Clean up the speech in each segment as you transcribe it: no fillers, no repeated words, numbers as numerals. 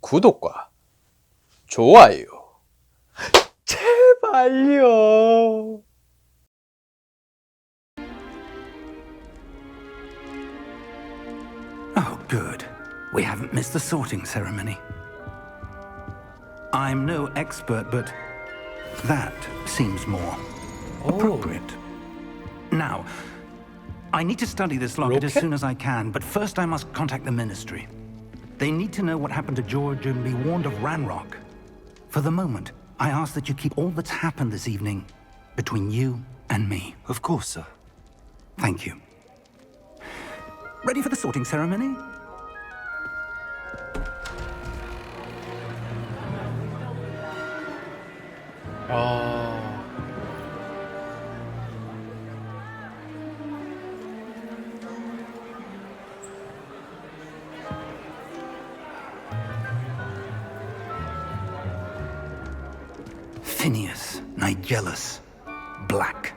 구독과 좋아요 제발요. Oh, good. We haven't missed the sorting ceremony. I'm no expert, but that seems more appropriate. Now, I need to study this locket as soon as I can, but first I must contact the Ministry. They need to know what happened to George and be warned of Ranrock. For the moment, I ask that you keep all that's happened this evening between you and me. Of course, sir. Thank you. Ready for the sorting ceremony? Phineas, Nigellus, Black.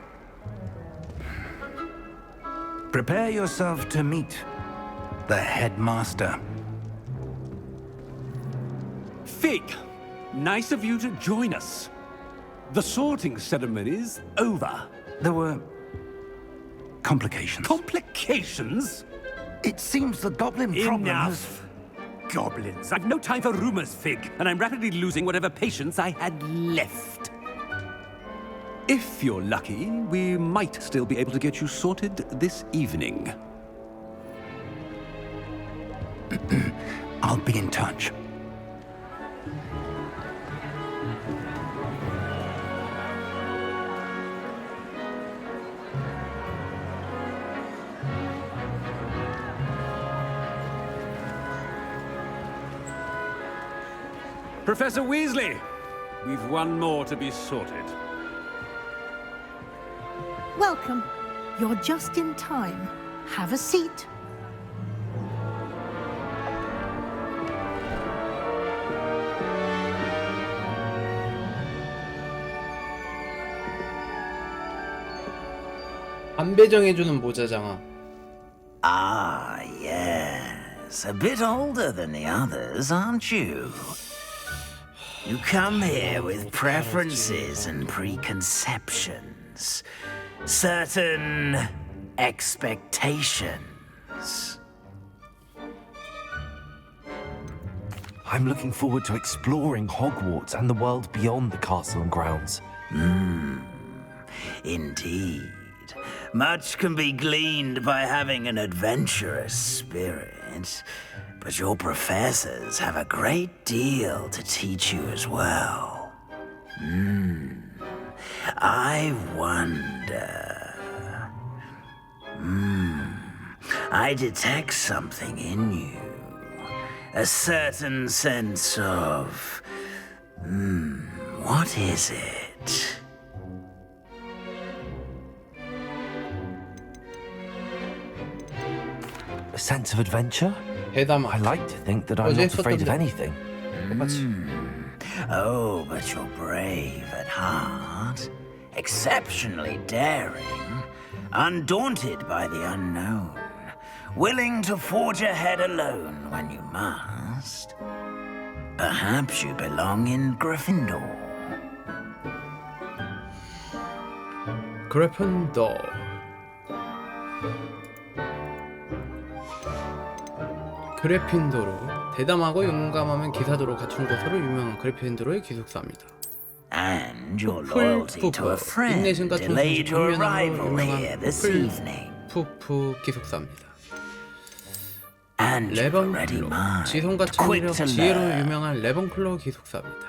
Prepare yourself to meet the headmaster. Fig, nice of you to join us. The sorting ceremony's over. There were complications. Complications? It seems the goblin problem has... Enough! Goblins. I've no time for rumors, Fig, and I'm rapidly losing whatever patience I had left. If you're lucky, we might still be able to get you sorted this evening. I'll be in touch. Professor Weasley, we've one more to be sorted. Welcome. You're just in time. Have a seat. 안 배정해주는 모자장아. Ah, yes. A bit older than the others, aren't you? You come here with preferences and preconceptions. Certain expectations. I'm looking forward to exploring Hogwarts and the world beyond the castle and grounds. Indeed. Much can be gleaned by having an adventurous spirit, but your professors have a great deal to teach you as well. I wonder... I detect something in you. A certain sense of... what is it? A sense of adventure? 대담. I like to think that I'm not afraid of anything. Oh, but you're brave at heart, exceptionally daring, undaunted by the unknown, willing to forge ahead alone when you must. Perhaps you belong in Gryffindor. 그래핀도어. 그래핀도로 대담하고 용감하면 기사도로 갖춘 것으로 유명한 그래핀도로의 기숙사입니다. And your loyalty to a friend 인내심과 delayed your 존중으로 arrival here 유명한 this evening. 푸푸 기숙사입니다. And you've already 레번클로 mind, 지성과 quick 창의력, to 지혜로 learn. 유명한 레번클로 기숙사입니다.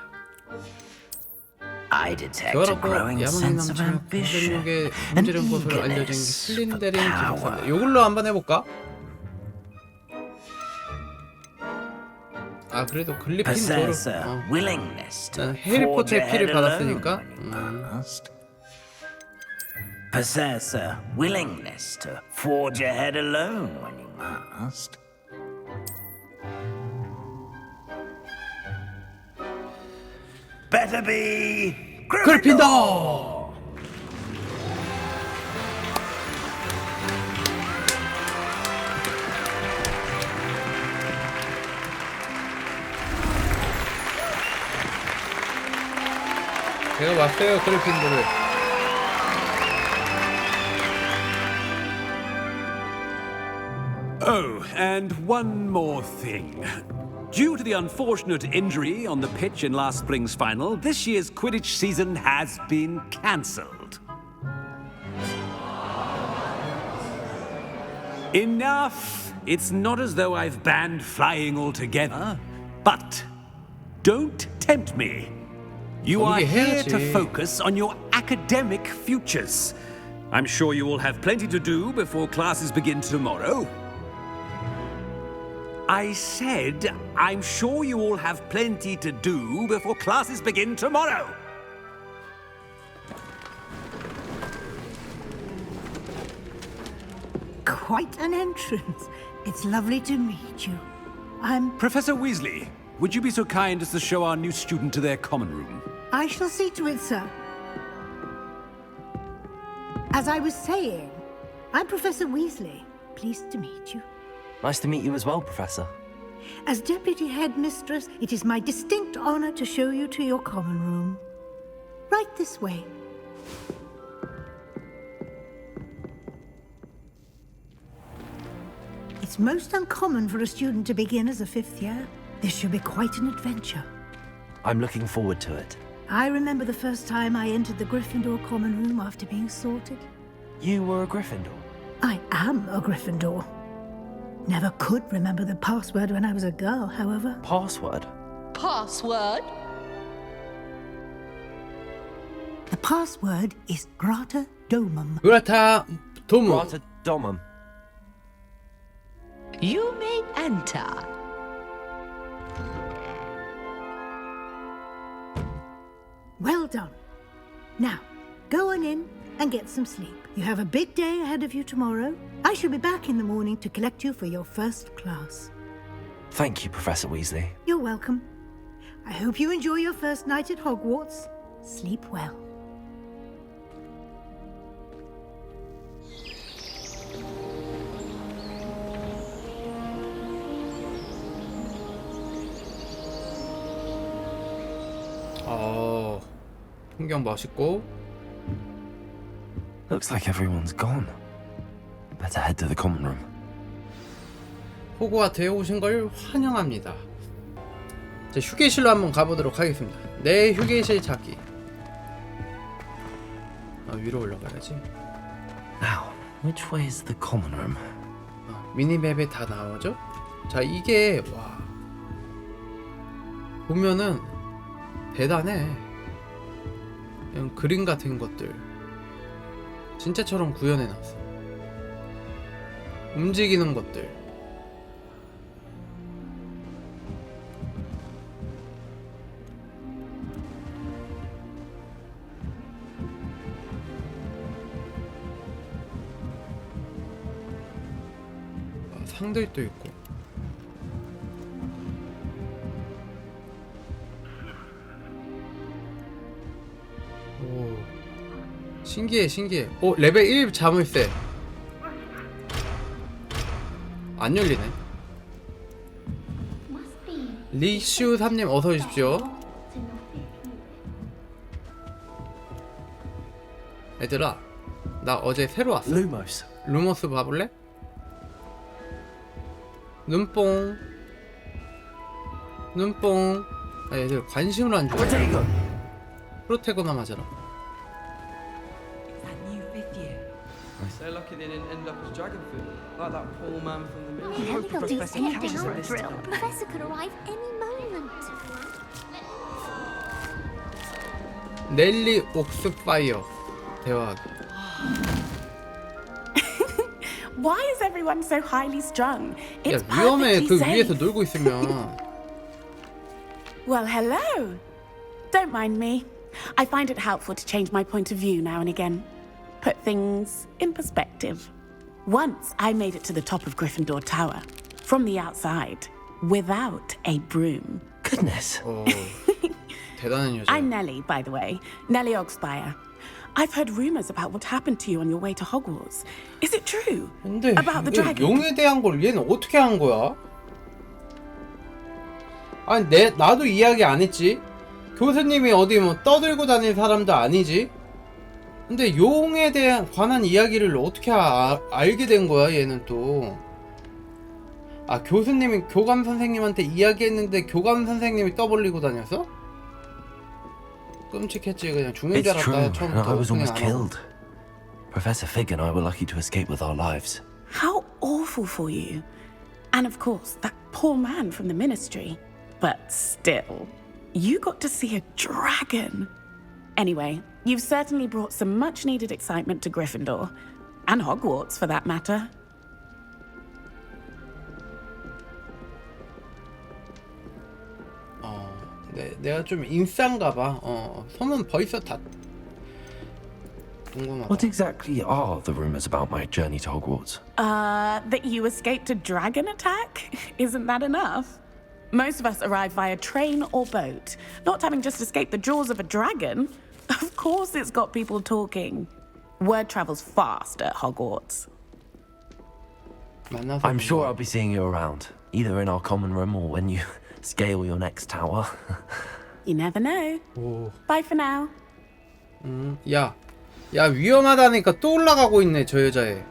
I detect a 교활하고 growing 야망이 sense of 넘치는 ambition 공격력에 and 문지른 곳으로 알려진 eagerness for 슬린데린 기숙사입니다. power. 이걸로 한번 해볼까? 아 그래도 글리핀도로 Possess a willingness to 난 forge 해리포터의 ahead 피를 alone 받았으니까 when you must. Possess a willingness to forge ahead alone when you must. Better be 그리핀더! 제가 왔어요, 그리핀들을. Oh, and one more thing. Due to the unfortunate injury on the pitch in last spring's final, this year's Quidditch season has been cancelled. Enough! It's not as though I've banned flying altogether, but don't tempt me. You are here to focus on your academic futures. I'm sure you will have plenty to do before classes begin tomorrow. I said, I'm sure you all have plenty to do before classes begin tomorrow. Quite an entrance. It's lovely to meet you. I'm... Professor Weasley, would you be so kind as to show our new student to their common room? I shall see to it, sir. As I was saying, I'm Professor Weasley. Pleased to meet you. Nice to meet you as well, Professor. As Deputy Headmistress, it is my distinct honor to show you to your common room. Right this way. It's most uncommon for a student to begin as a fifth year. This should be quite an adventure. I'm looking forward to it. I remember the first time I entered the Gryffindor common room after being sorted. You were a Gryffindor? I am a Gryffindor. Never could remember the password when I was a girl, however. Password? Password? The password is Grata Domum. 그렇다, 도무. Grata Domum. You may enter. Well done. Now, go on in and get some sleep. You have a big day ahead of you tomorrow. I shall be back in the morning to collect you for your first class. Thank you, Professor Weasley. You're welcome. I hope you enjoy your first night at Hogwarts. Sleep well. 풍경 멋있고. Looks like everyone's gone. Better head to the common room. 호그와트에 오신 걸 환영합니다. 자, 휴게실로 한번 가보도록 하겠습니다. 내 휴게실 찾기. 위로 올라가야지. Now, which way is the common room? 미니맵에 다 나오죠? 자, 이게 와 보면은 대단해. 이런 그림 같은 것들 진짜처럼 구현해놨어. 움직이는 것들. 상들도 있고. 오, 신기해 신기해. 오, 레벨 1 자물쇠 안 열리네. 리슈 3님 어서 오십시오. 얘들아, 나 어제 새로 왔어. Lumos. 루머스 봐볼래? 눈뽕 눈뽕. 아, 얘들 관심을 안 줘. 프로테고나 맞아라. So lucky they didn't end up as dragon food, like that poor man from the movie. Never got to anything on drill. Professor could arrive any moment. 넬리 옥스파이어 대화. Why is everyone so highly strung? 야, It's 위험해. perfectly 그 safe. 위에서 놀고 있으면. Well, hello. Don't mind me. I find it helpful to change my point of view now and again. Put things in perspective. Once I made it to the top of Gryffindor Tower, from the outside, without a broom. Goodness. 대단한 여자. I'm Nellie, by the way. Nellie Ogspire. I've heard rumors about what happened to you on your way to Hogwarts. Is it true? 근데 About the 이거 dragon? 용에 대한 걸 얘는 어떻게 한 거야? 아니 나도 이야기 안 했지. 교수님이 어디 뭐 떠들고 다니는 사람도 아니지? 근데 용에 대한 관한 이야기를 어떻게 알게 된 거야 얘는 또. 아 교수님이 교감 선생님한테 이야기했는데 교감 선생님이 떠벌리고 다녔어? 끔찍했지. 그냥 죽는 줄 It's true, 알았다 and I 처음부터. was 그냥 almost 안 하고. killed. Professor Fig and I were lucky to escape with our lives. How awful for you. And of course, that poor man from the ministry. But still, you got to see a dragon. Anyway, you've certainly brought some much-needed excitement to Gryffindor. And Hogwarts, for that matter. 내가 좀 인싸인가봐. 소문 벌써 다 궁금하다. What exactly are the rumors about my journey to Hogwarts? That you escaped a dragon attack? Isn't that enough? Most of us arrive via train or boat, not having just escaped the jaws of a dragon. Of course it's got people talking. Word travels fast at Hogwarts. I'm sure I'll be seeing you around, either in our common room or when you scale your next tower. You never know. 오. Bye for now. 야 위험하다니까 또 올라가고 있네 저 여자애.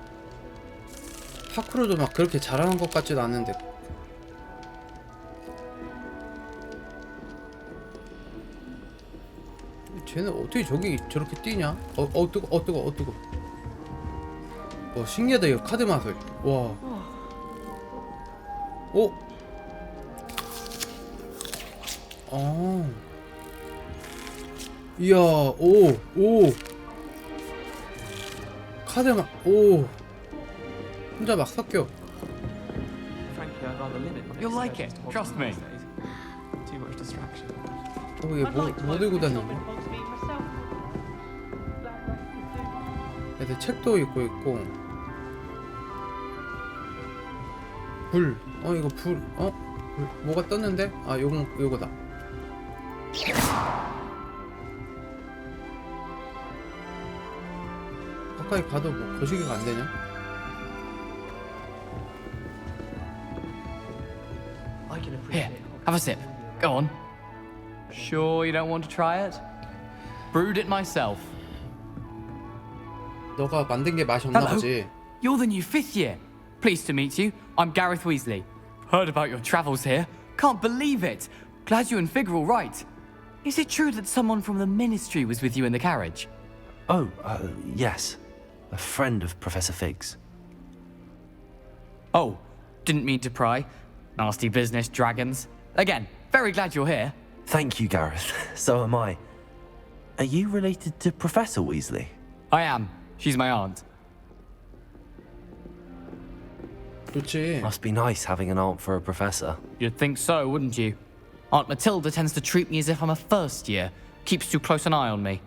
파쿠르도 막 그렇게 잘하는 것 같지도 않는데. 쟤는 어떻게 저기 저렇게 뛰냐? 뜨거. 와 신기하다 이거 카드 마술. 와. 오. 이야 오 카드 혼자 막 섞여. Frankly, I'd rather limit my You'll like access it, to trust me. Hogwarts. Too much distraction. 이게 뭐 들고 다니는 거야? 애들 책도 있고 불. 이거 불. 불. 뭐가 떴는데? 아 요거다. 가까이 가도 뭐 거시기가 안 되냐? I can Here, appreciate have a sip. Go on. Sure you don't want to try it? Brewed it myself. 너가 만든 게 맛이 없나 Hello. 보지. You're the new 5th year. Pleased to meet you. I'm Gareth Weasley. Heard about your travels here. Can't believe it. Glad you and Fig are all right. Is it true that someone from the ministry was with you in the carriage? Oh, yes. A friend of Professor Fig's. Oh, didn't mean to pry. Nasty business, dragons. Again, very glad you're here. Thank you, Gareth. So am I. Are you related to Professor Weasley? I am. She's my aunt. 좋지. Must be nice having an aunt for a professor. You'd think so, wouldn't you? Aunt Matilda tends to treat me as if I'm a first year. Keeps too close an eye on me.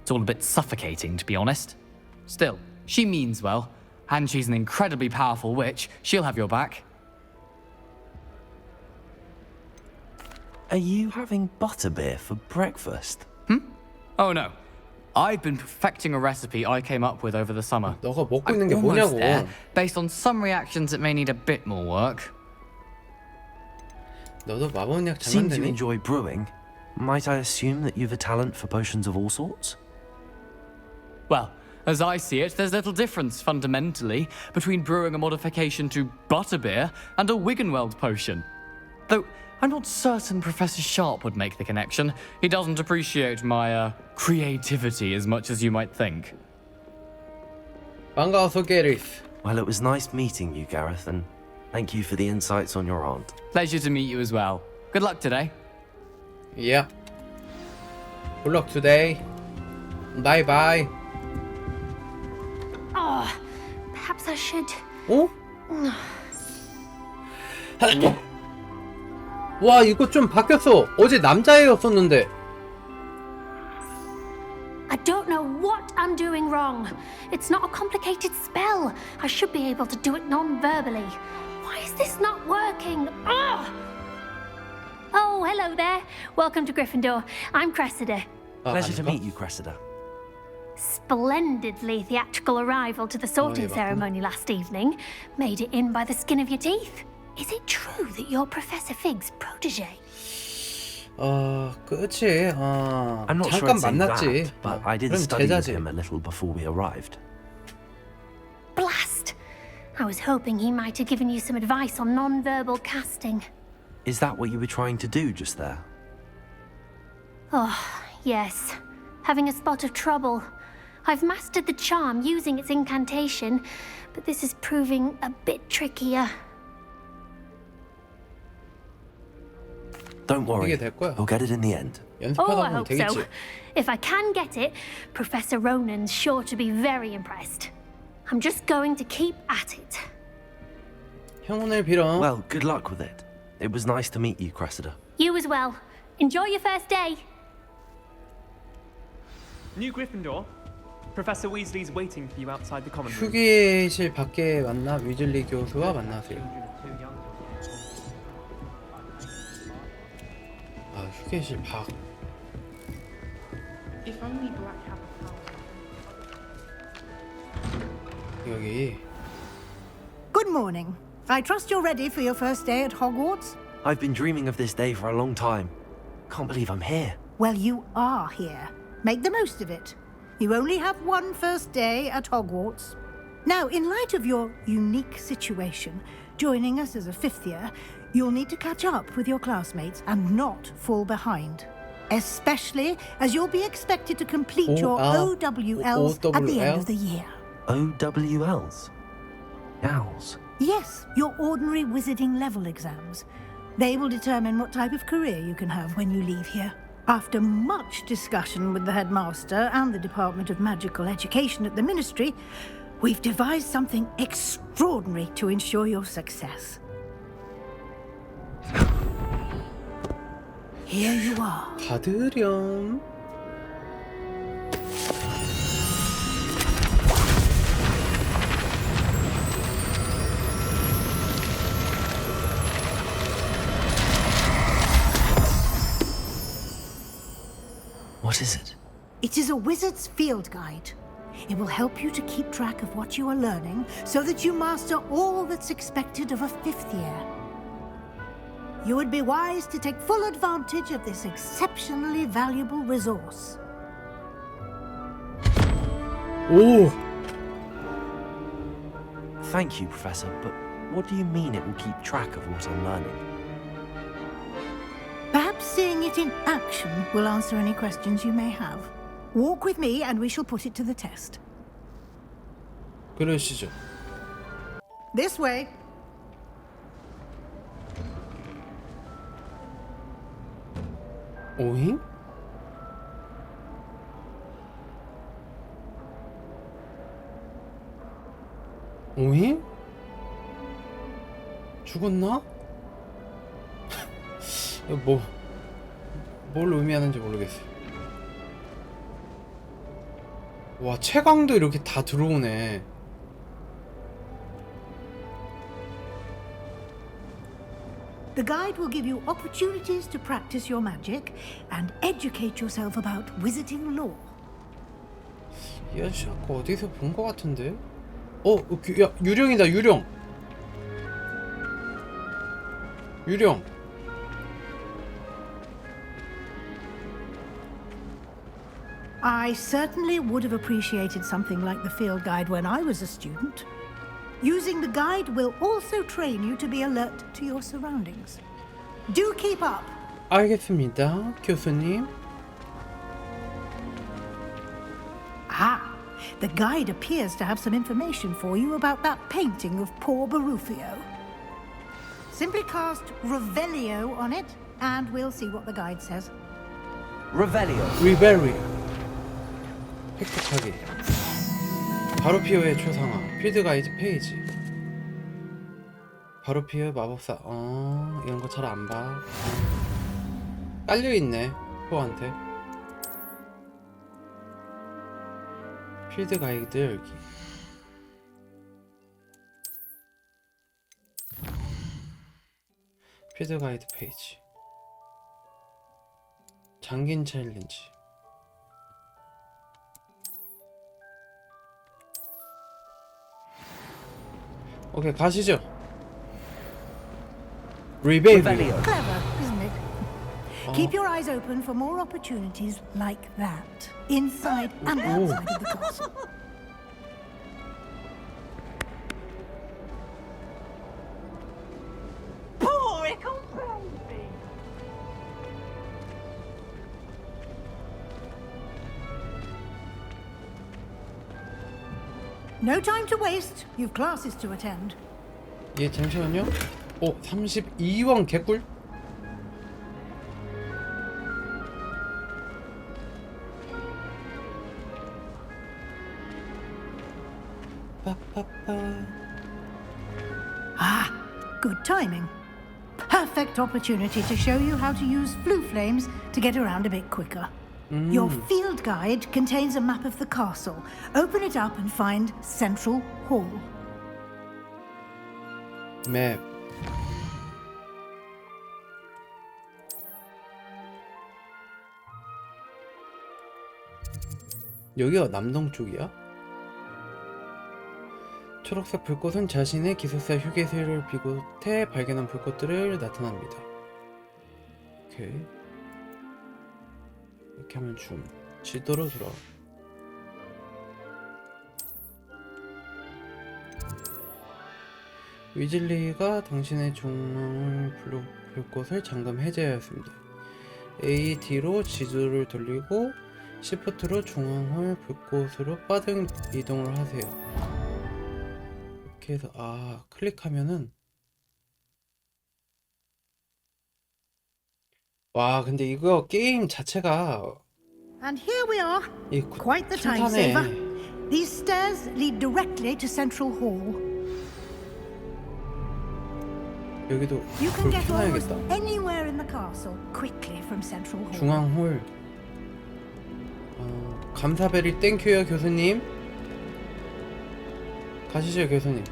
It's all a bit suffocating, to be honest. Still, she means well. And she's an incredibly powerful witch. She'll have your back. Are you having butterbeer for breakfast? Oh no. I've been perfecting a recipe I came up with over the summer. 너가 먹고 I'm 있는 게 almost 뭐냐고. there. Based on some reactions that may need a bit more work. 너도 마법약 잘 Seems you 만드니? enjoy brewing. Might I assume that you've a talent for potions of all sorts? Well, as I see it, there's little difference, fundamentally, between brewing a modification to butterbeer and a Wiggenweld potion. Though, I'm not certain Professor Sharp would make the connection. He doesn't appreciate my, creativity as much as you might think. 반가워서 게리스. Well, it was nice meeting you, Gareth, and thank you for the insights on your aunt. Pleasure to meet you as well. Good luck today. Yeah. Good luck today. Bye bye. Oh, perhaps I should. 어? 와 이거 좀 바뀌었어. 어제 남자애였었는데. I don't know what I'm doing wrong. It's not a complicated spell. I should be able to do it non-verbally. Why is this not working? Ugh! Oh, hello there. Welcome to Gryffindor. I'm Cressida. Pleasure to meet you, Cressida. Splendidly theatrical arrival to the sorting ceremony last evening. Made it in by the skin of your teeth. Is it true that you're Professor Fig's protege? 그치. I'm not sure 잠깐 I'd say 만났지. that, but I did 그럼 study with 제자지. him a little before we arrived. Blast! I was hoping he might have given you some advice on non-verbal casting. Is that what you were trying to do just there? Oh, yes. Having a spot of trouble. I've mastered the charm using its incantation, but this is proving a bit trickier. Don't worry, 이게 될 거야. we'll get it in the end. Oh, 연습하다 I 보면 hope 되겠지. so. If I can get it, Professor Ronan's sure to be very impressed. I'm just going to keep at it. 행운을 빌어. Well, good luck with it. It was nice to meet you, Cressida. You as well. Enjoy your first day. New Gryffindor. Professor Weasley's waiting for you outside the common room. 휴게실 밖에 만나 위즐리 교수와 만나세요. 아, 휴게실 밖. If only Black had power. 여기. Good morning. I trust you're ready for your first day at Hogwarts? I've been dreaming of this day for a long time. Can't believe I'm here. Well, you are here. Make the most of it. You only have one first day at Hogwarts. Now, in light of your unique situation, joining us as a fifth year, you'll need to catch up with your classmates and not fall behind. Especially as you'll be expected to complete your OWLs at the end of the year. OWLs? Owls? Yes, your ordinary wizarding level exams. They will determine what type of career you can have when you leave here. After much discussion with the headmaster and the Department of Magical Education at the Ministry, we've devised something extraordinary to ensure your success. Here you are. 받으렴. What is it? It is a wizard's field guide. It will help you to keep track of what you are learning so that you master all that's expected of a fifth year. You would be wise to take full advantage of this exceptionally valuable resource. 오! Thank you, Professor, but what do you mean it will keep track of what I'm learning? Perhaps seeing it in action will answer any questions you may have. Walk with me and we shall put it to the test. 그러시죠. This way. 오잉? 오잉? 죽었나? 뭘 의미하는지 모르겠어요. 와, 채광도 이렇게 다 들어오네. The guide will give you opportunities to practice your magic and educate yourself about wizarding lore. 이 아저씨 아까 어디서 본 것 같은데? 야, 유령이다, 유령. 유령. I certainly would have appreciated something like the field guide when I was a student. Using the guide will also train you to be alert to your surroundings. Do keep up. 알겠습니다, 교수님. Ah, the guide appears to have some information for you about that painting of poor Barufio. Simply cast Revelio on it, and we'll see what the guide says. Revelio. 리베리아. 획득하기. 바로피오의 초상화. 필드 가이드 페이지. 바로피오 마법사. 이런 거 잘 안 봐. 깔려있네, 포한테. 필드 가이드 열기. 필드 가이드 페이지. 장긴 챌린지. 오케이, 가시죠. 리베이브. Clever, isn't it? Keep your eyes open for more opportunities like that, inside and outside of the castle. No time to waste. You've classes to attend. 예, 잠시만요. 32원 개꿀? Ah, good timing. Perfect opportunity to show you how to use flue flames to get around a bit quicker. Your field guide contains a map of the castle. Open it up and find Central Hall. 맵. 여기가 남동쪽이야? 초록색 불꽃은 자신의 기숙사 휴게소를 비롯해 발견한 불꽃들을 나타납니다. 오케이. 이렇게 하면 줌. 지도로 들어와. 위즐리가 당신의 중앙을 불꽃을 잠금 해제하였습니다. A, D로 지도를 돌리고 시프트로 중앙을 불꽃으로 빠른 이동을 하세요. 이렇게 해서 클릭하면은 와, 근데 이거 게임 자체가 And here we are. Quite the time saver. These stairs lead directly to Central Hall. 여기도 You can 불 get almost 켜놔야겠다. anywhere in the castle quickly from Central Hall. 중앙홀. 감사베리 땡큐요 교수님. 가시죠 교수님.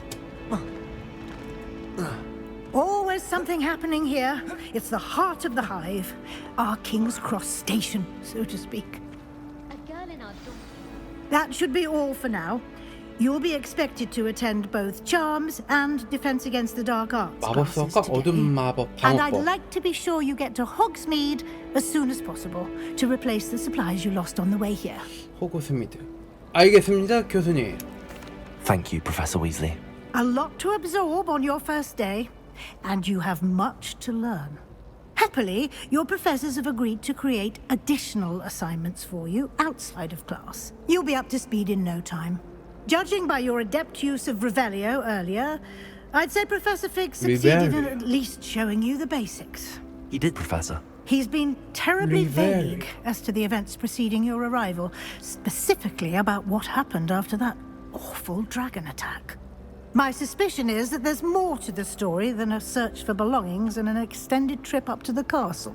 Always something happening here. It's the heart of the hive, our King's Cross station, so to speak. That should be all for now. You'll be expected to attend both Charms and Defense Against the Dark Arts classes 마법수학과 어둠 today. 마법 And I'd 방어법. like to be sure you get to Hogsmeade as soon as possible to replace the supplies you lost on the way here. 호그스미드. 알겠습니다 교수님. Thank you, Professor Weasley. A lot to absorb on your first day, and you have much to learn. Happily, your professors have agreed to create additional assignments for you outside of class. You'll be up to speed in no time. Judging by your adept use of Revelio earlier, I'd say Professor Fig succeeded in at least showing you the basics. He did, Professor. He's been terribly vague as to the events preceding your arrival, specifically about what happened after that awful dragon attack. My suspicion is that there's more to the story than a search for belongings and an extended trip up to the castle.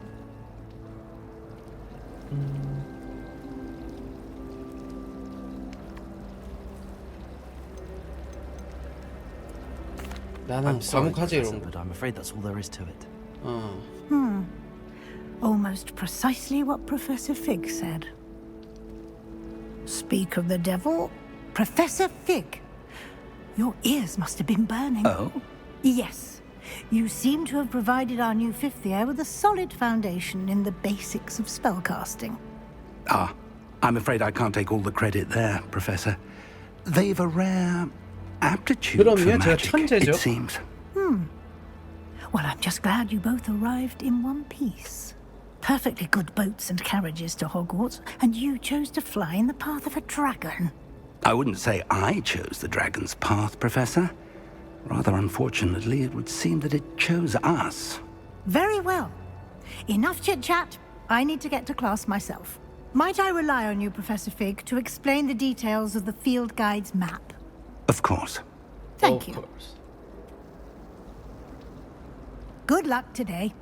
나는 과묵하지 이런 거. but I'm afraid that's all there is to it. Almost precisely what Professor Fig said. Speak of the devil, Professor Fig. Your ears must have been burning. Oh? Yes. You seem to have provided our new fifth year with a solid foundation in the basics of spellcasting. I'm afraid I can't take all the credit there, Professor. They've a rare aptitude for 그럼요, 제가 magic, 천재죠. it seems. Well, I'm just glad you both arrived in one piece. Perfectly good boats and carriages to Hogwarts, and you chose to fly in the path of a dragon. I wouldn't say I chose the dragon's path, Professor. Rather unfortunately, it would seem that it chose us. Very well. Enough chit-chat. I need to get to class myself. Might I rely on you, Professor Fig, to explain the details of the field guide's map? Of course. Thank you. Good luck today.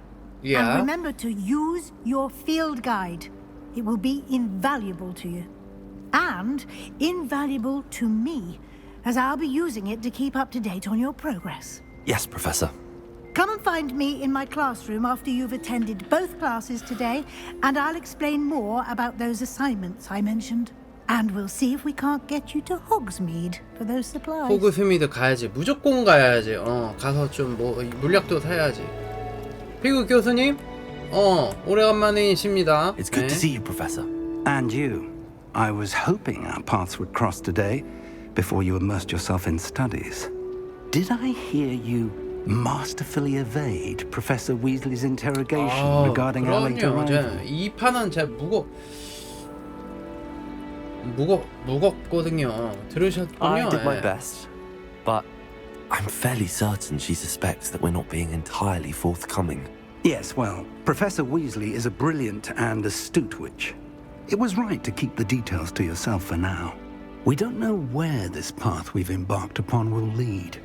Yeah. And remember to use your field guide. It will be invaluable to you. And invaluable to me, as I'll be using it to keep up to date on your progress. Yes, Professor. Come and find me in my classroom after you've attended both classes today, and I'll explain more about those assignments I mentioned. And we'll see if we can't get you to Hogsmeade for those supplies. 호그스미드 가야지. 무조건 가야지. 가서 좀 뭐 물약도 사야지. 피구 교수님, 오래간만이십니다. It's good to see you, Professor. And you. I was hoping our paths would cross today before you immersed yourself in studies. Did I hear you masterfully evade Professor Weasley's interrogation regarding our late arrival? 이 판은 제가 무겁거든요. 들으셨군요. I did my best, but I'm fairly certain she suspects that we're not being entirely forthcoming. Yes, well, Professor Weasley is a brilliant and astute witch. It was right to keep the details to yourself for now. We don't know where this path we've embarked upon will lead.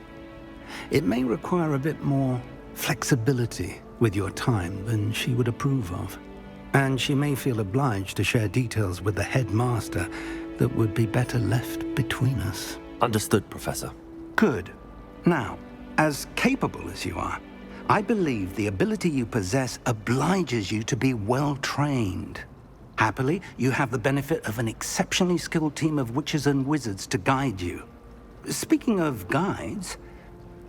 It may require a bit more flexibility with your time than she would approve of. And she may feel obliged to share details with the headmaster that would be better left between us. Understood, Professor. Good. Now, as capable as you are, I believe the ability you possess obliges you to be well trained. Happily, you have the benefit of an exceptionally skilled team of witches and wizards to guide you. Speaking of guides,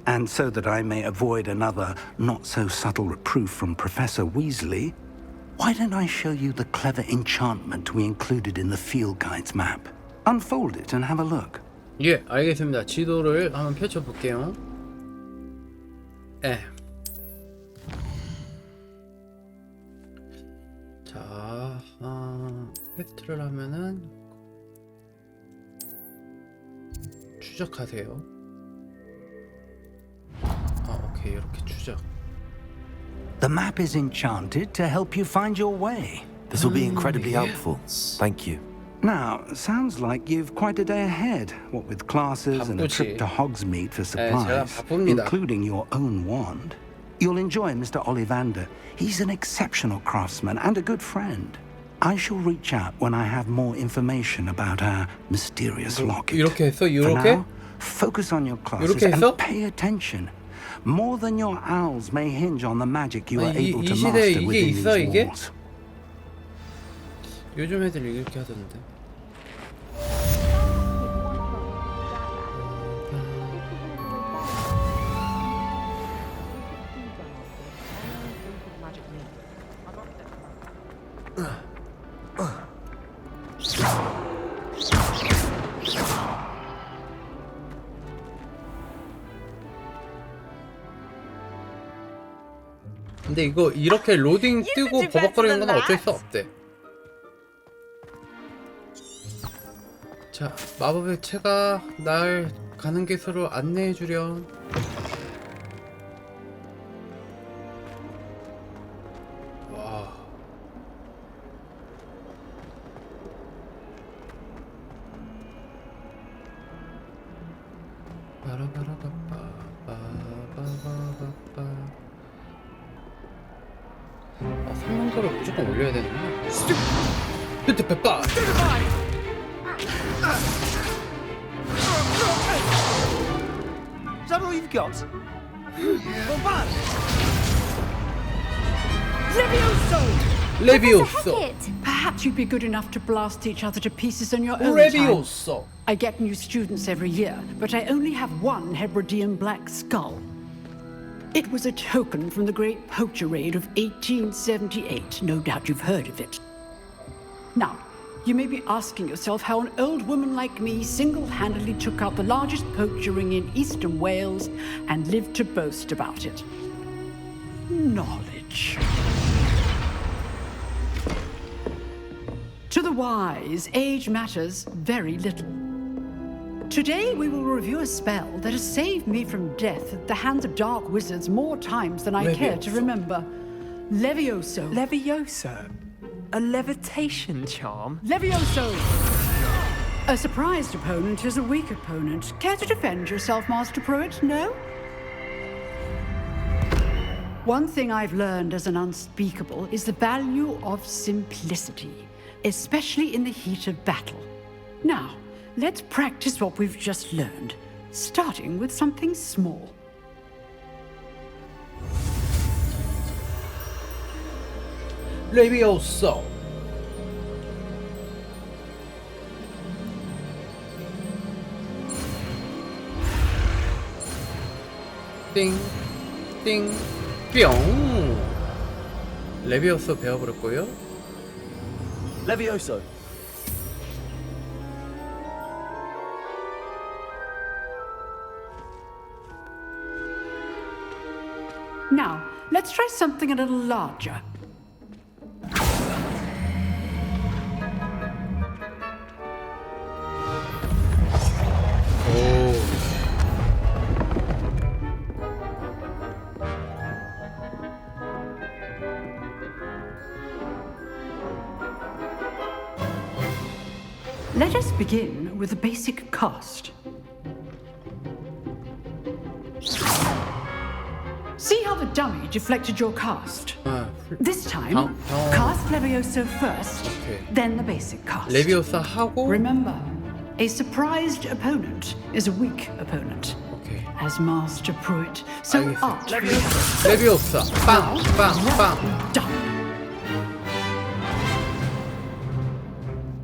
and so that I may avoid another not-so-subtle reproof from Professor Weasley, why don't I show you the clever enchantment we included in the field guide's map? Unfold it and have a look. 예, 알겠습니다. 지도를 한번 펼쳐볼게요. 자, 퀘스트를 하면은 추적하세요. 오케이, 이렇게 추적. The map is enchanted to help you find your way. This will be incredibly helpful. Thank you. Now, sounds like you've quite a day ahead, what with classes and a trip to Hogsmeade for supplies, including your own wand. You'll enjoy Mr. Ollivander. He's an exceptional craftsman and a good friend. I shall reach out when I have more information about our mysterious locket. 이렇게 했어? For 이렇게? now, focus on your classes 이렇게 했어? and pay attention. More than your owls may hinge on the magic you are 이 able to 시대에 master 이게 within 있어, these 이게? walls. 요즘 애들 이렇게 하던데. 근데 이거 이렇게 로딩 뜨고 버벅거리는 건 어쩔 수 없대. 자, 마법의 채가 날 가는 곳으로 안내해 주렴. 와. 성능도를 무조건 올려야 되는구나. 스튜피드. Is that all you've got? Levioso! Perhaps you'd be good enough to blast each other to pieces in your own Levioso! time. I get new students every year, but I only have one Hebridean black skull. It was a token from the Great Poacher Raid of 1878. No doubt you've heard of it. Now, you may be asking yourself how an old woman like me single-handedly took out the largest poacher ring in eastern Wales and lived to boast about it. Knowledge. To the wise, age matters very little. Today we will review a spell that has saved me from death at the hands of dark wizards more times than I care to remember. Levioso. Levioso? A levitation charm? Levioso! A surprised opponent is a weak opponent. Care to defend yourself, Master Pruitt? No? One thing I've learned as an unspeakable is the value of simplicity, especially in the heat of battle. Now, let's practice what we've just learned, starting with something small. Levioso! 띵, 띵, 뿅! 레비오스 배워버렸고요. Levioso. Now, let's try something a little larger. Let us begin with the basic cast. See how the dummy deflected your cast? This time, cast Levioso first, then the basic cast. 레비오사 하고 Remember, a surprised opponent is a weak opponent. As Master Pruitt, so artfully. 레비오사 빵빵빵. Done.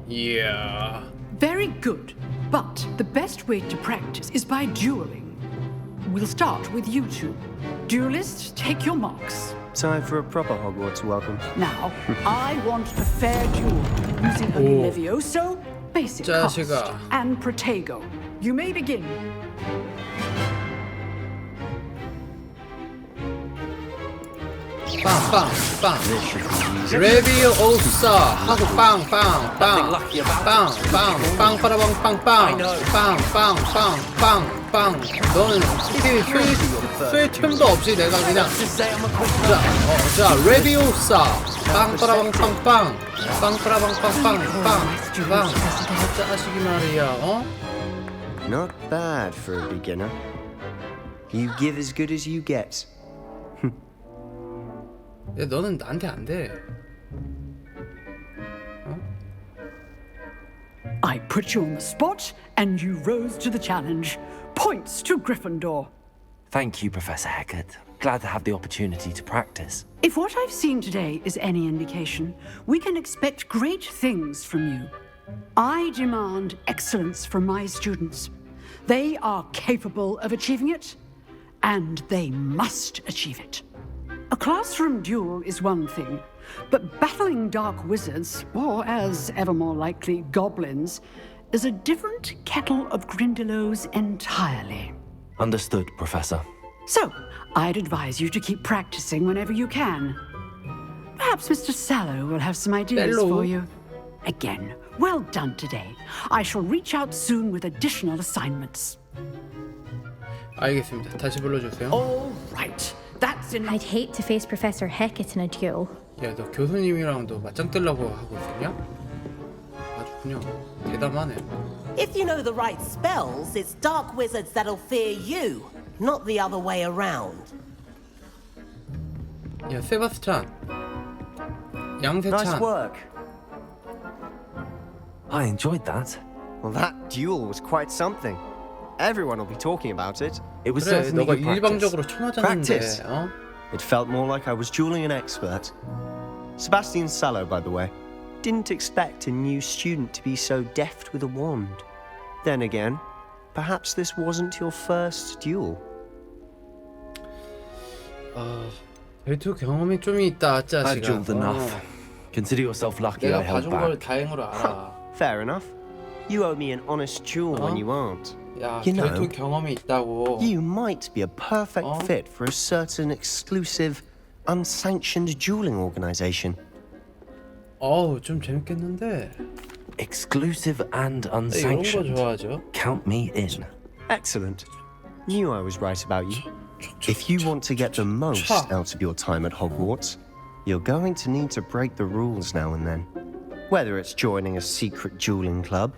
Yeah. Very good. But the best way to practice is by dueling. We'll start with you two. Duelists, take your marks. Time for a proper Hogwarts welcome. Now, I want a fair duel using only Levioso, basic cast, 자식아. and Protego. You may begin. 빵빵빵. 레비오사 하고 빵빵빵. 빵빵빵 빠라빵빵빵. 빵빵빵빵빵. 너는 쓸 틈도 없이 내가 그냥 자 레비오사 빵빠라빵빵빵. 빵빠라빵빵빵빵. 자식이 말이야. Not bad for a beginner. You give as good as you get. 야, 너는 나한테 안 돼. I put you on the spot, and you rose to the challenge. Points to Gryffindor. Thank you, Professor Hecat. Glad to have the opportunity to practice. If what I've seen today is any indication, we can expect great things from you. I demand excellence from my students. They are capable of achieving it, and they must achieve it. A classroom duel is one thing, but battling dark wizards, or as ever more likely, goblins, is a different kettle of Grindylows entirely. Understood, Professor. So, I'd advise you to keep practicing whenever you can. Perhaps Mr. Sallow will have some ideas for you. Again, well done today. I shall reach out soon with additional assignments. 알겠습니다. 다시 불러주세요. All right. That's enough. I'd hate to face Professor Hecat in a duel. 야, 너 교수님이랑도 맞짱 뜨려고 하고 있었냐? 아주 그냥 대담하네. If you know the right spells, it's dark wizards that'll fear you, not the other way around. 야, 세바스찬. 양세찬. Nice work. I enjoyed that. Well, that duel was quite something. Everyone will be talking about it. It was 그래, certainly 너가 good 일방적으로 쳐맞았는데. Practice. It felt more like I was dueling an expert. Sebastian Sallow, by the way. Didn't expect a new student to be so deft with a wand. Then again, perhaps this wasn't your first duel. 벨트 경험이 좀 있다, 짜식아. I've dueled enough. Consider yourself lucky I 내가 held 봐준 걸 back. 다행으로 알아. Fair enough. You owe me an honest duel when you aren't. 야, You know, 벨트 경험이 있다고. you might be a perfect fit for a certain exclusive, unsanctioned dueling organization. 어우, 좀 재밌겠는데. Exclusive and 이런 거 unsanctioned. 좋아하죠. Count me in. Excellent. Knew I was right about you. If you want to get the most out of your time at Hogwarts, you're going to need to break the rules now and then. Whether it's joining a secret dueling club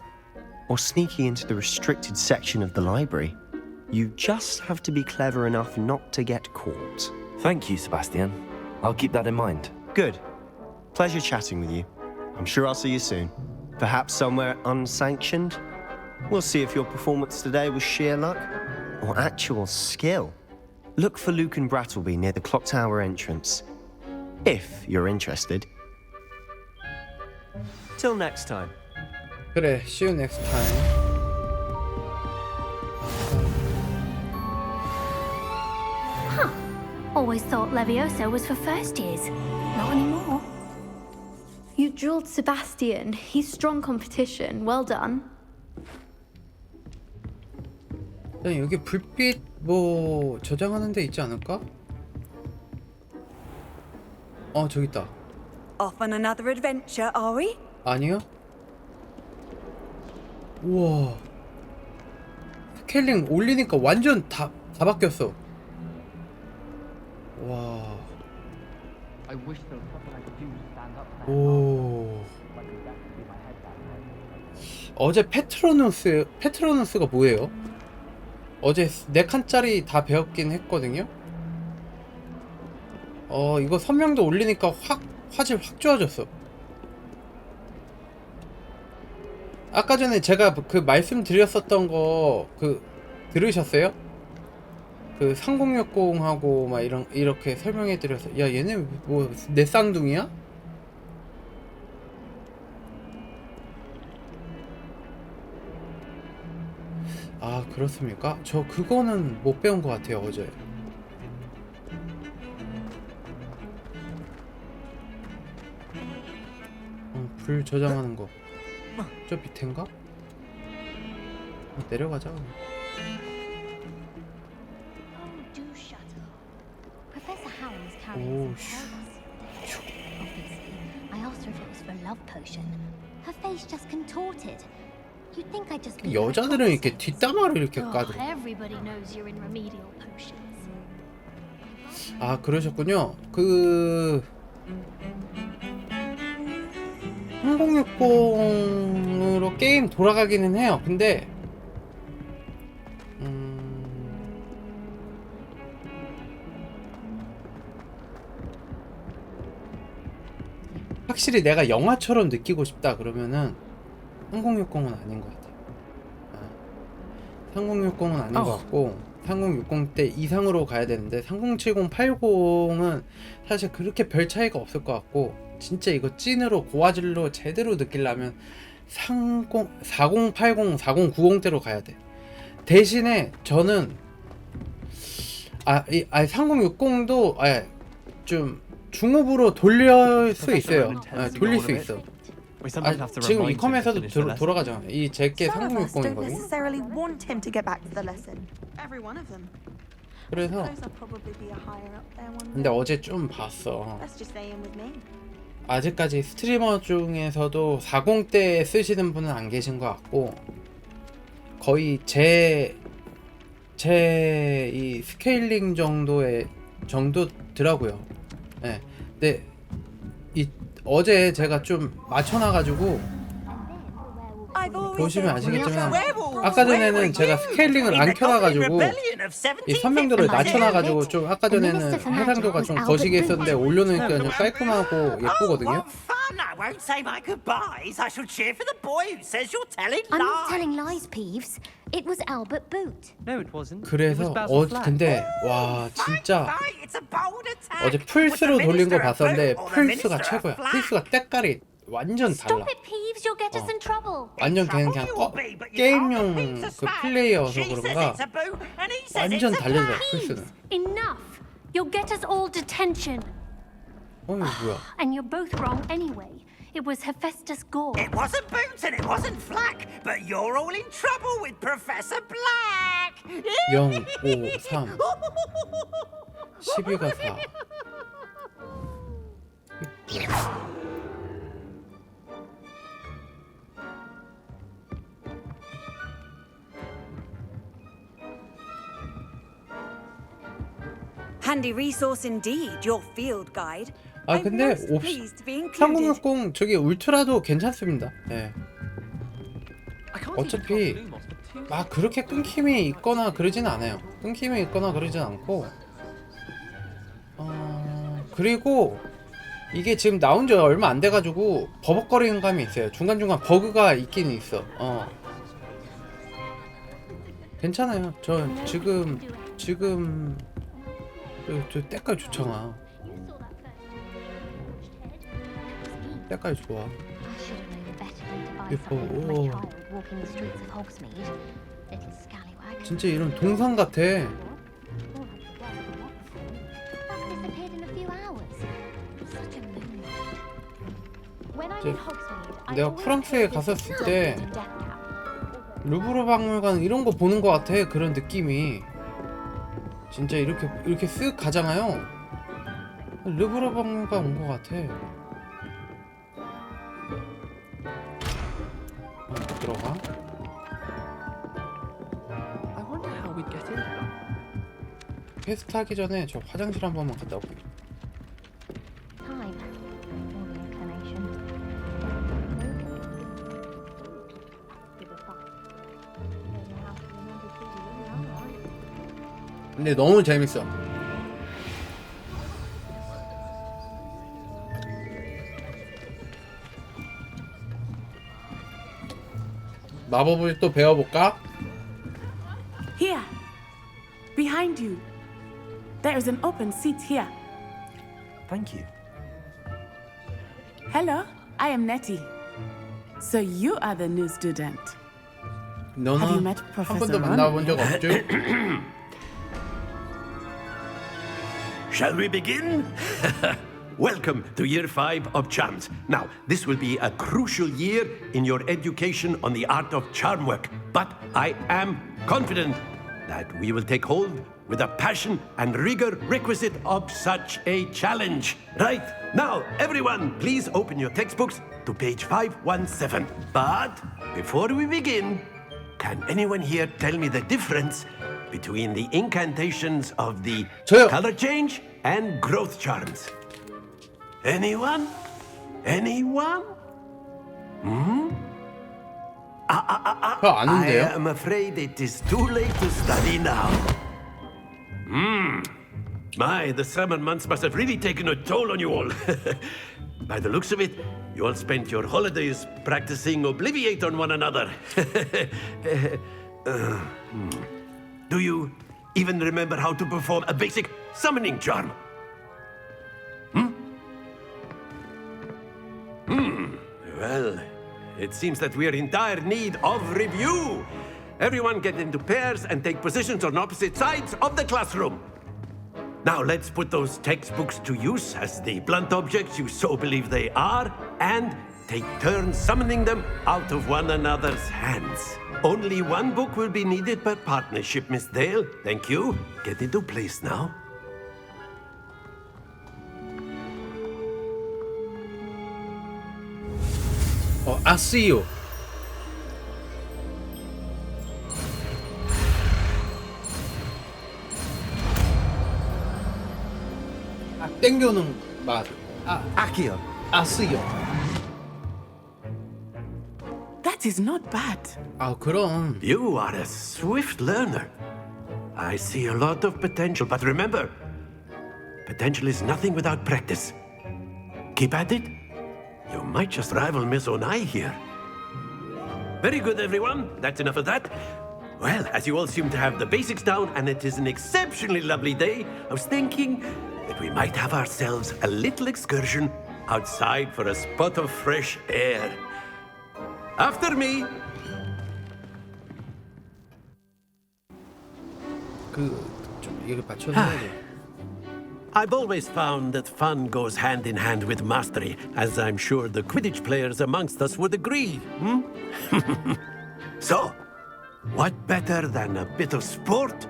or sneaking into the restricted section of the library, you just have to be clever enough not to get caught. Thank you, Sebastian. I'll keep that in mind. Good. Pleasure chatting with you. I'm sure I'll see you soon. Perhaps somewhere unsanctioned? We'll see if your performance today was sheer luck or actual skill. Look for Luke and Brattleby near the clock tower entrance, if you're interested. Till next time. 그래, see you next time. Huh. Always thought Levioso was for first years. Not anymore. drilled Sebastian. He's strong competition. Well done. 여기 불빛 뭐 저장하는 데 있지 않을까? 저기 있다. Off on another adventure, are we? 아니요? 우와, 스케일링 올리니까 완전 다 바뀌었어. 와. 오. 어제 페트로누스가 뭐예요? 어제 4칸짜리 다 배웠긴 했거든요. 이거 선명도 올리니까 화질 확 좋아졌어. 아까 전에 제가 그 말씀드렸었던 거 들으셨어요? 그 3060하고 막 이렇게 설명해 드렸어. 야, 얘네 뭐 내 쌍둥이야? 아, 그렇습니까? 저 그거는 못 배운 것 같아요, 어제. 불 저장하는 거. 저 밑인가? 내려가자. 오, I asked her if it was for a love potion. Her face just contorted. You'd think I just 여자들은 이렇게 뒷담화를 이렇게 까도. Everybody knows you're in remedial potions. 아, 그러셨군요. 3060으로 게임 돌아가기는 해요. 근데 확실히 내가 영화처럼 느끼고 싶다 그러면은 3060은 아닌 것 같아요. 3060은 아닌 것 같고 3060 대 이상으로 가야 되는데 3070, 80은 사실 그렇게 별 차이가 없을 것 같고, 진짜 이거 찐으로 고화질로 제대로 느끼려면 4080, 4090대로 가야 돼. 대신에 저는 3060도 좀 중업으로 돌릴 수 있어요. 돌릴 수 있어. 지금 이 컴에서도 돌아가잖아. 이 제게 3060이거든요. 그래서 근데 어제 좀 봤어. 아직까지 스트리머 중에서도 40대 쓰시는 분은 안 계신 것 같고, 거의 제 이 스케일링 정도더라고요. 네. 근데 어제 제가 좀 맞춰놔가지고 보시면 아시겠지만, 아까 전에는 제가 스케일링을 안 켜놔가지고 이 선명도를 낮춰놔가지고 좀 아까 전에는 해상도가 좀 거시기 했었는데 올려놓으니까 좀 깔끔하고 예쁘거든요. I won't say my goodbyes. I shall cheer for the boy who says you're telling lies. I'm not telling lies, Peeves. It was Albert Boot. No, it wasn't. 그래서 근데 와, 진짜 어제 플스로 돌린 거 봤었는데 플스가 최고야. 플스가 때깔이 완전 달라. Stop it, Peeves. You'll get us in trouble. 완전 그냥 게임용 그 플레이어서 그런가 완전 달려져 플스는. Enough. You'll get us all detention. 이거 뭐야? And you're both wrong anyway. It was Hephaestus Gore. It wasn't Boots and it wasn't Flack, but you're all in trouble with Professor Black. 0, 5, 3 12가 4. Handy resource indeed, your field guide. 아, 근데 3060 저기 울트라도 괜찮습니다. 예. 어차피 막 그렇게 끊김이 있거나 그러진 않아요. 끊김이 있거나 그러진 않고, 그리고 이게 지금 나온 지 얼마 안 돼가지고 버벅거리는 감이 있어요. 중간중간 버그가 있긴 있어. 괜찮아요. 저 지금 저 때깔 좋잖아. 때깔 좋아. 예뻐. 오. 진짜 이런 동상 같아. 내가 프랑스에 갔었을 때 루브르 박물관 이런 거 보는 것 같아. 그런 느낌이 진짜 이렇게 쓱 가잖아요. 루브르 박물관 온 것 같아. 들어가. 퀘스트 하기 전에 저 화장실 한 번만 갔다 올게. 근데 너무 재밌어. 마법을 또 배워볼까? Here, behind you. There is an open seat here. Thank you. Hello, I am Nettie. So you are the new student. 너는 Have you met 한 Professor 번도 Ron? 만나본 적 없지? Shall we begin? Welcome to Year 5 of Charms. Now, this will be a crucial year in your education on the art of charm work, but I am confident that we will take hold with the passion and rigor requisite of such a challenge. Right, now, everyone, please open your textbooks to page 517. But before we begin, can anyone here tell me the difference between the incantations of the color change and growth charms? Anyone? Anyone? Hmm? I am afraid it is too late to study now. My, the summer months must have really taken a toll on you all. By the looks of it, you all spent your holidays practicing Obliviate on one another. Do you even remember how to perform a basic summoning charm? Well, it seems that we are in dire need of review. Everyone get into pairs and take positions on opposite sides of the classroom. Now let's put those textbooks to use as the blunt objects you so believe they are, and take turns summoning them out of one another's hands. Only one book will be needed per partnership, Miss Dale. Thank you. Get into place now. 아쓰요. 땡겨오는 맛. 아키요. 아쓰요. That is not bad. 그럼. You are a swift learner. I see a lot of potential, but remember, potential is nothing without practice. Keep at it. You might just rival Miss Onai here. Very good, everyone. That's enough of that. Well, as you all seem to have the basics down, and it is an exceptionally lovely day, I was thinking that we might have ourselves a little excursion outside for a spot of fresh air. After me. 좀 이거 받쳐줘야지. I've always found that fun goes hand in hand with mastery, as I'm sure the Quidditch players amongst us would agree. So, what better than a bit of sport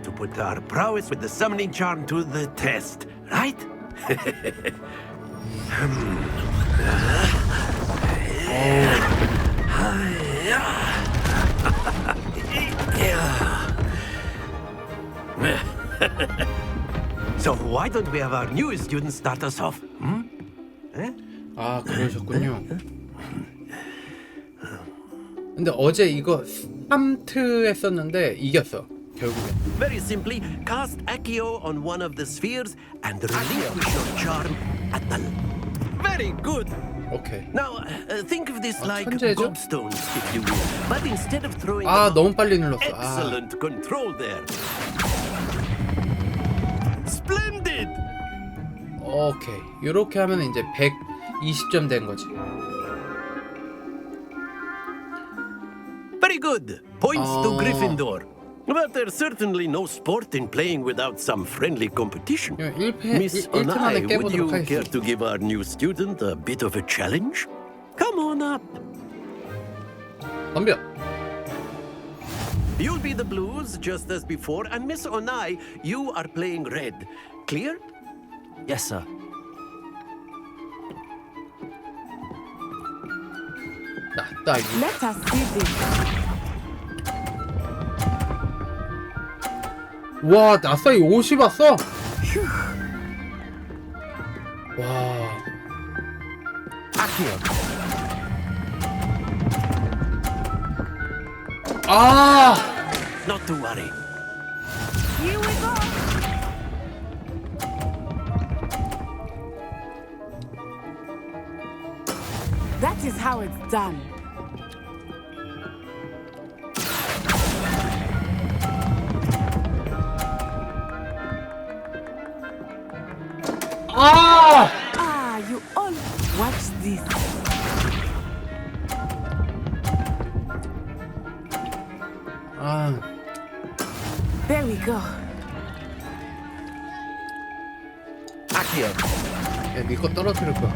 to put our prowess with the summoning charm to the test, right? So why don't we have our newest student start us off? 그러셨군요. 근데 어제 이거 3트 했었는데 이겼어. 결국에. Very simply, cast Accio on one of the spheres and relinquish your charm at the... Very good. Okay. Now, think of this like 천재죠? gobstones, if you will. But instead of throwing 너무 빨리 눌렀어. excellent control there. Splendid. 오케이. 이렇게 하면 이제 120점 된 거지. Very good. Points to Gryffindor. But there's certainly no sport in playing without some friendly competition. Miss 1트 만에 Onai, would you 깨보도록 care 하겠습니다. to give our new student a bit of a challenge? Come on up. 덤벼. You'll be the blues just as before, and Miss Onai, you are playing red. Clear? Yes, sir. 나 Let us see this. 와, 나사이 50 왔어? 와. 아! Not to worry. Here we go. That is how it's done. 아! Ah, you all watch this. 아. There we go. Accio. 야, 니거 떨어뜨릴 거야.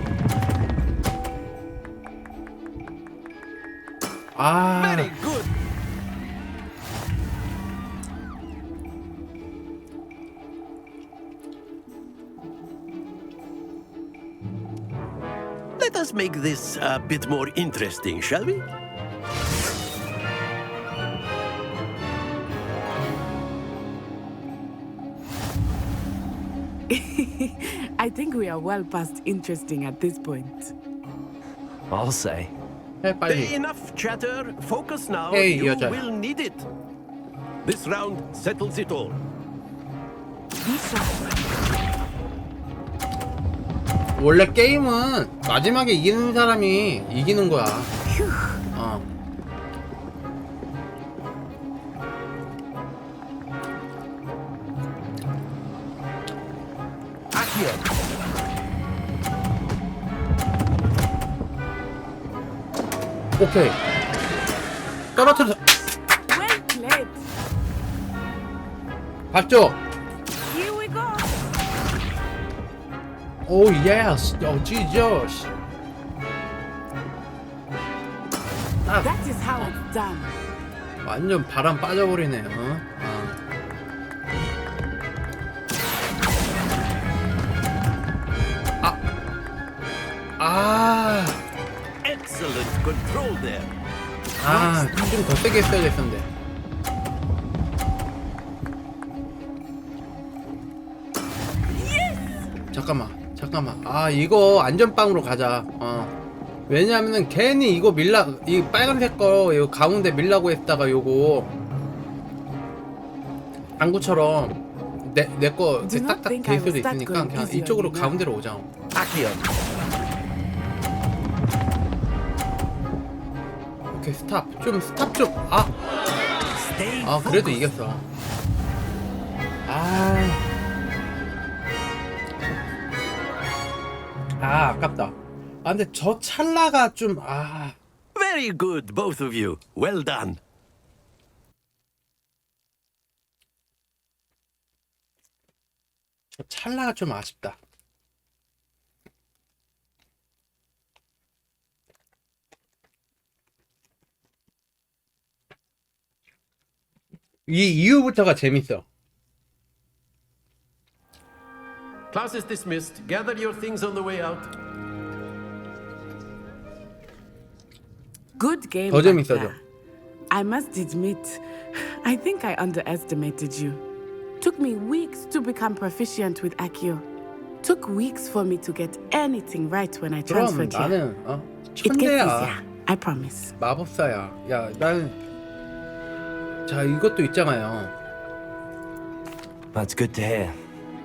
아. Very good. Let us make this a bit more interesting, shall we? I think we are well past interesting at this point. I'll say. 해, 빨리. Enough chatter. Focus now. Hey, you 여자. will need it. This round settles it all. 원래 게임은 마지막에 이기는 사람이 이기는 거야. 어. 오케이. 떨어뜨려. Well played. 봤죠? Here we go. 오 예스. 오 지저스. That is how it's done. 완전 바람 빠져버리네. 아. Excellent control there. 아, 좀 더 세게 했어야 됐었는데. 잠깐만. 아, 이거 안전빵으로 가자. 왜냐면은 괜히 이거 이 빨간색 거 이거 가운데 밀라고 했다가 요거 당구처럼 내 거 딱딱 될 수도 있으니까 그냥 이쪽으로 가운데로 오자. 오케이, 스탑 좀. 아, 그래도 이겼어. 아깝다. 근데 저 찰나가 좀 Very good, both of you. Well done. 저 찰나가 좀 아쉽다. 이 이후부터가 재밌어. Class is dismissed. Gather your things on the way out. Good game. 더 재밌어져. I must admit, I think I underestimated you. Took me weeks to become proficient with Accio. Took weeks for me to get anything right when I 그럼 transferred here. 나는 It gets 천재야. easier, I promise. 마법사야. 야, 난 자, 이것도 있잖아요. That's good to hear.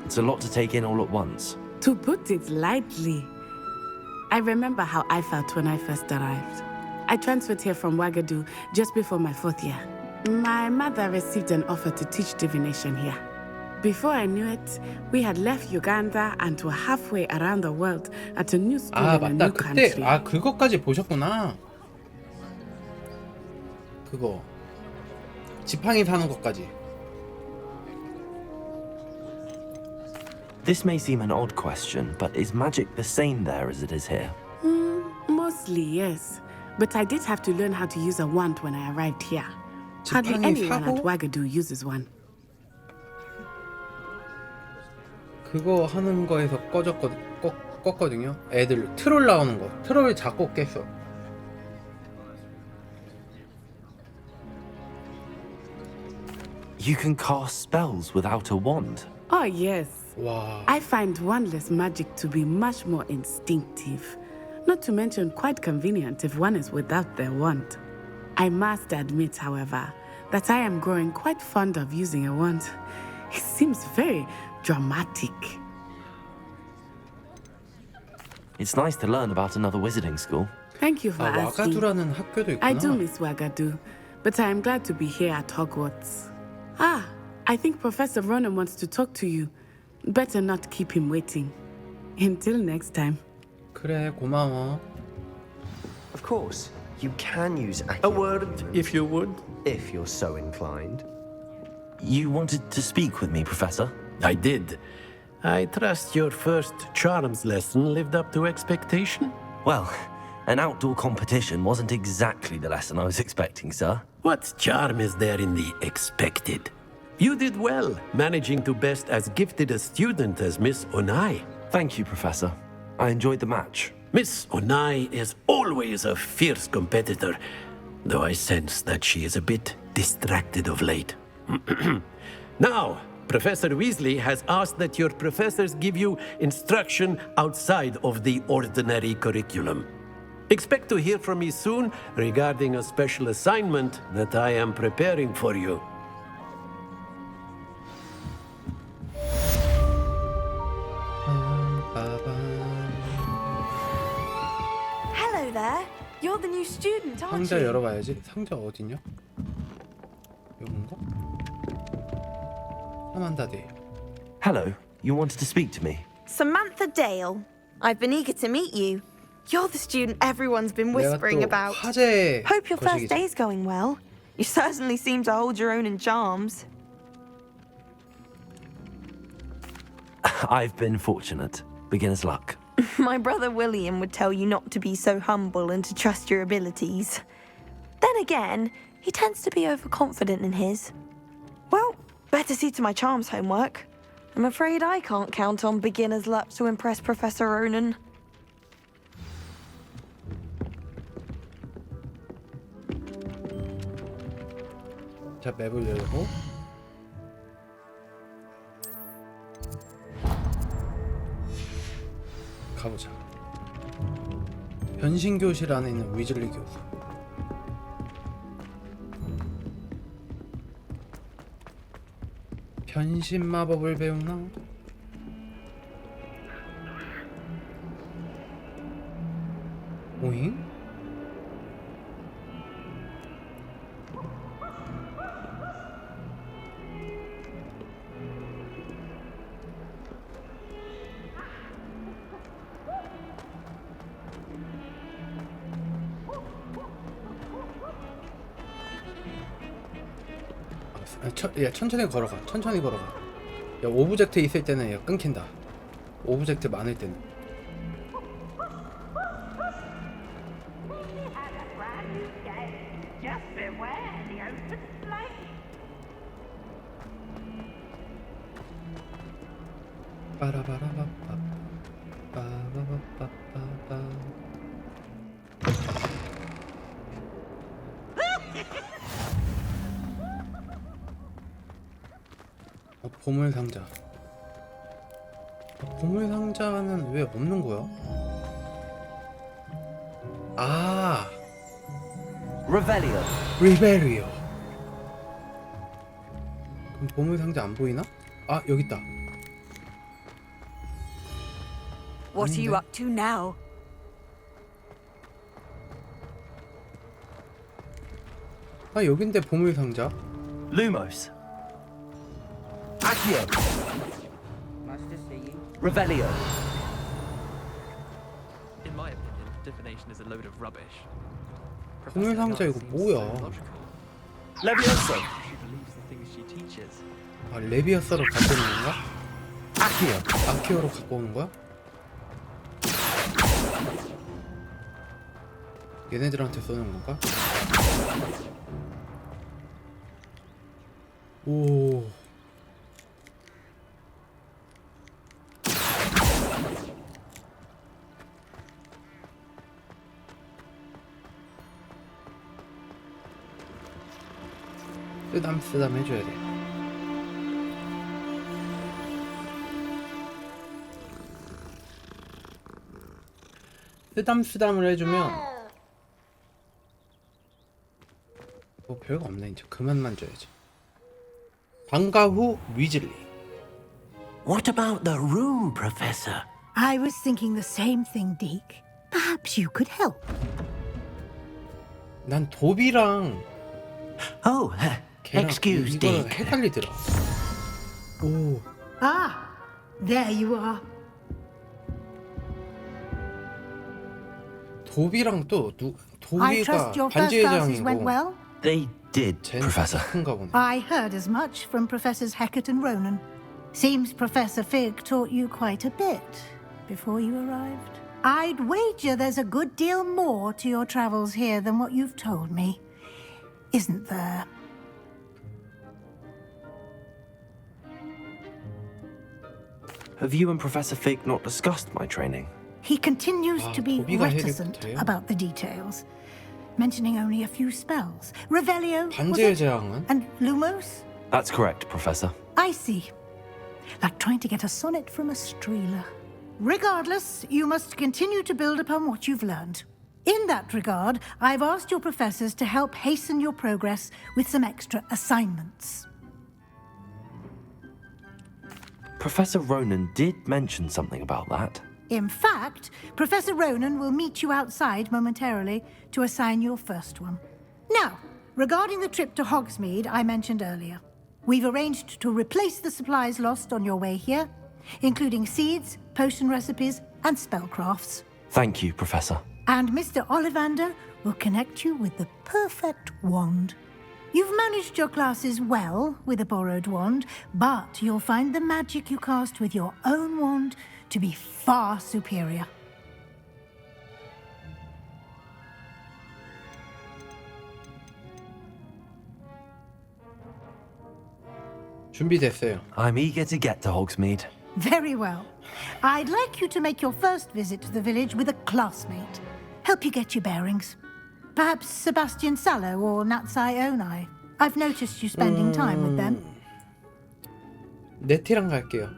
It's a lot to take in all at once. To put it lightly, I remember how I felt when I first arrived. I transferred here from Ouagadougou just before my 4th year. My mother received an offer to teach divination here. Before I knew it, we had left Uganda and were halfway around the world at a new school in a 맞다. new 그때 country. 그것까지 보셨구나. 그거. 지팡이 사는 것까지. This may seem an odd question, but is magic the same there as it is here? Mostly, yes. But I did have to learn how to use a wand when I arrived here. Hardly anyone at Wagadu uses one. 그거 하는 거에서 껐거든요. 애들 트롤 나오는 거. 트롤 자꾸 깼어. You can cast spells without a wand. Oh, yes. Wow. I find wandless magic to be much more instinctive. Not to mention quite convenient if one is without their wand. I must admit, however, that I am growing quite fond of using a wand. It seems very dramatic. It's nice to learn about another wizarding school. Thank you for asking. 와가두라는 학교도 있구나. I do miss Wagadu, but I am glad to be here at Hogwarts. Ah, I think Professor Ronan wants to talk to you. Better not keep him waiting. Until next time. 그래, 고마워. Of course, you can use A word, if you would. if you're so inclined. You wanted to speak with me, Professor? I did. I trust your first charms lesson lived up to expectation? Well, an outdoor competition wasn't exactly the lesson I was expecting, sir. What charm is there in the expected? You did well, managing to best as gifted a student as Miss Onai. Thank you, Professor. I enjoyed the match. Miss Onai is always a fierce competitor, though I sense that she is a bit distracted of late. Now, Professor Weasley has asked that your professors give you instruction outside of the ordinary curriculum. Expect to hear from me soon regarding a special assignment that I am preparing for you. Hello there. You're the new student, aren't 상자 you? 열어봐야지. 상자 어디냐? 요건가? 사만다 데일. Hello, you wanted to speak to me? Samantha Dale. I've been eager to meet you. You're the student everyone's been whispering about. 화제 Hope your first 거시기지. day's going well. You certainly seem to hold your own in charms. I've been fortunate. Beginner's luck. My brother William would tell you not to be so humble and to trust your abilities. Then again, he tends to be overconfident in his. Well, better see to my charms homework. I'm afraid I can't count on beginner's luck to impress Professor Ronan. 자, 맵을 열고. 가보자. 변신 교실 안에 있는 위즐리 교수. 변신 마법을 배우나? 오잉? 야, 천천히 걸어가. 천천히 걸어가. 야, 오브젝트 있을 때는 야, 끊긴다. 오브젝트 많을 때는. 빠라바라바빠 빠바바바바바. 보물 상자. 보물 상자는 왜 없는 거야? 아, Revelio. 리베리오. 그럼 보물 상자 안 보이나? 아, 여기 있다. What are you up to now? 아, 여긴데 보물 상자. Lumos. Accio. Nice to see you. Revelio. In my opinion, divination is a load of rubbish. 보물 상자 이거 뭐야? Levioso. Believes the things she teaches. 아, 레비어서를 갖고 오는 건가? 아키오로 갖고 오는 거야? 얘네들한테 쏘는 건가? 오. 쓰담 해줘야 돼. 쓰담을 해주면 뭐 별거 없네. 이제 그만 만져야지. 방과 후 위즐리. What about the room, Professor? I was thinking the same thing, Deke. Perhaps you could help. 난 도비랑 Oh, excuse, 이거는 Deke. 헷갈리더라. 오. Ah, there you are. 도비랑 또 I 도비가 trust your first 반지 classes went 회장이고 well. They did, Professor. 큰가 보네. I heard as much from Professors Hecat and Ronan. Seems Professor Fig taught you quite a bit before you arrived. I'd wager there's a good deal more to your travels here than what you've told me. Isn't there? Have you and Professor Fig not discussed my training? He continues to be 도비가 reticent 해리포터예요? about the details, mentioning only a few spells. Revelio, was 반지의 it? 제왕은? And Lumos? That's correct, Professor. I see. Like trying to get a sonnet from a streeler. Regardless, you must continue to build upon what you've learned. In that regard, I've asked your professors to help hasten your progress with some extra assignments. Professor Ronan did mention something about that. In fact, Professor Ronan will meet you outside momentarily to assign your first one. Now, regarding the trip to Hogsmeade I mentioned earlier, we've arranged to replace the supplies lost on your way here, including seeds, potion recipes, and spellcrafts. Thank you, Professor. And Mr. Ollivander will connect you with the perfect wand. You've managed your classes well with a borrowed wand, but you'll find the magic you cast with your own wand to be far superior. 준비됐어요. I'm eager to get to Hogsmeade. Very well. I'd like you to make your first visit to the village with a classmate. Help you get your bearings. Perhaps Sebastian Sallow or Natsai Onai. I've noticed you spending time with them. 네티랑 갈게요.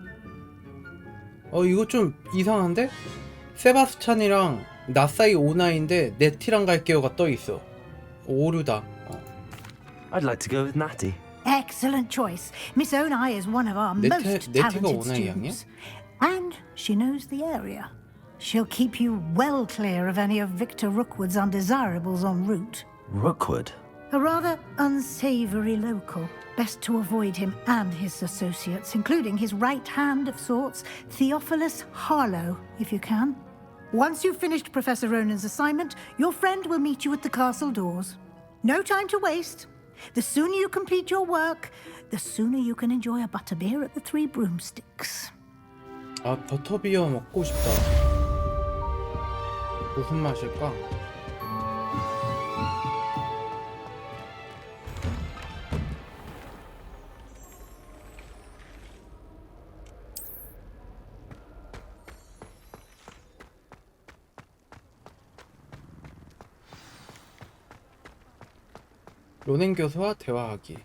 이거 좀 이상한데? 세바스찬이랑 나사이 오나인데 네티랑 갈게요가 떠 있어. 오류다. I'd like to go with Natty. Excellent choice. Miss Onai is one of our most 네티가 talented 오나이 양이야? students. And she knows the area. She'll keep you well clear of any of Victor Rookwood's undesirables en route. Rookwood? A rather unsavory local. Best to avoid him and his associates, including his right hand of sorts, Theophilus Harlow, if you can. Once you've finished Professor Ronan's assignment, your friend will meet you at the castle doors. No time to waste. The sooner you complete your work, the sooner you can enjoy a butterbeer at the Three Broomsticks. 아, 버터비어 먹고 싶다. 무슨 맛일까? 로넨 교수와 대화하기.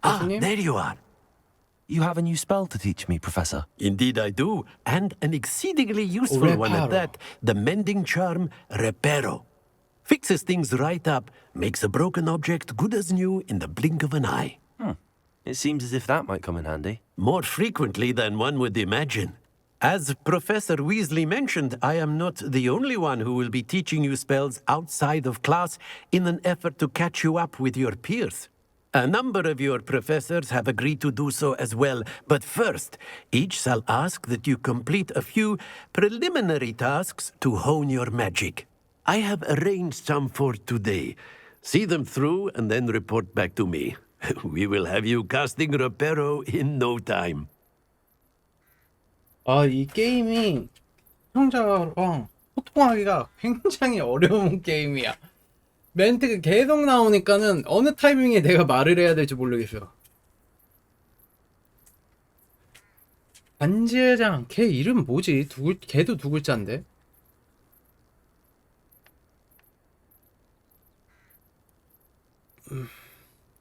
교수님? There you are. You have a new spell to teach me, Professor. Indeed I do, and an exceedingly useful one at Reparo. that. The mending charm, Reparo. Fixes things right up, makes a broken object good as new in the blink of an eye. It seems as if that might come in handy. More frequently than one would imagine. As Professor Weasley mentioned, I am not the only one who will be teaching you spells outside of class in an effort to catch you up with your peers. A number of your professors have agreed to do so as well, but first, each shall ask that you complete a few preliminary tasks to hone your magic. I have arranged some for today. See them through and then report back to me. We will have you casting Reparo in no time. 아, 이 게임이 시청자랑 소통하기가 굉장히 어려운 게임이야. 멘트가 계속 나오니까는 어느 타이밍에 내가 말을 해야 될지 모르겠어. 반지의장, 걔 이름 뭐지? 걔도 두 글자인데?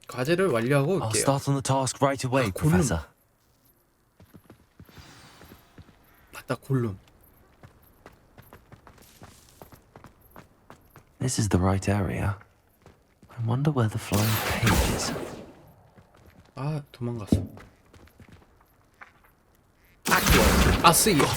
과제를 완료하고 I'll 올게요. start on the task right away, Professor. 맞다, 골룸. This is the right area. I wonder where the flying page is. 아, 도망갔어. I see you.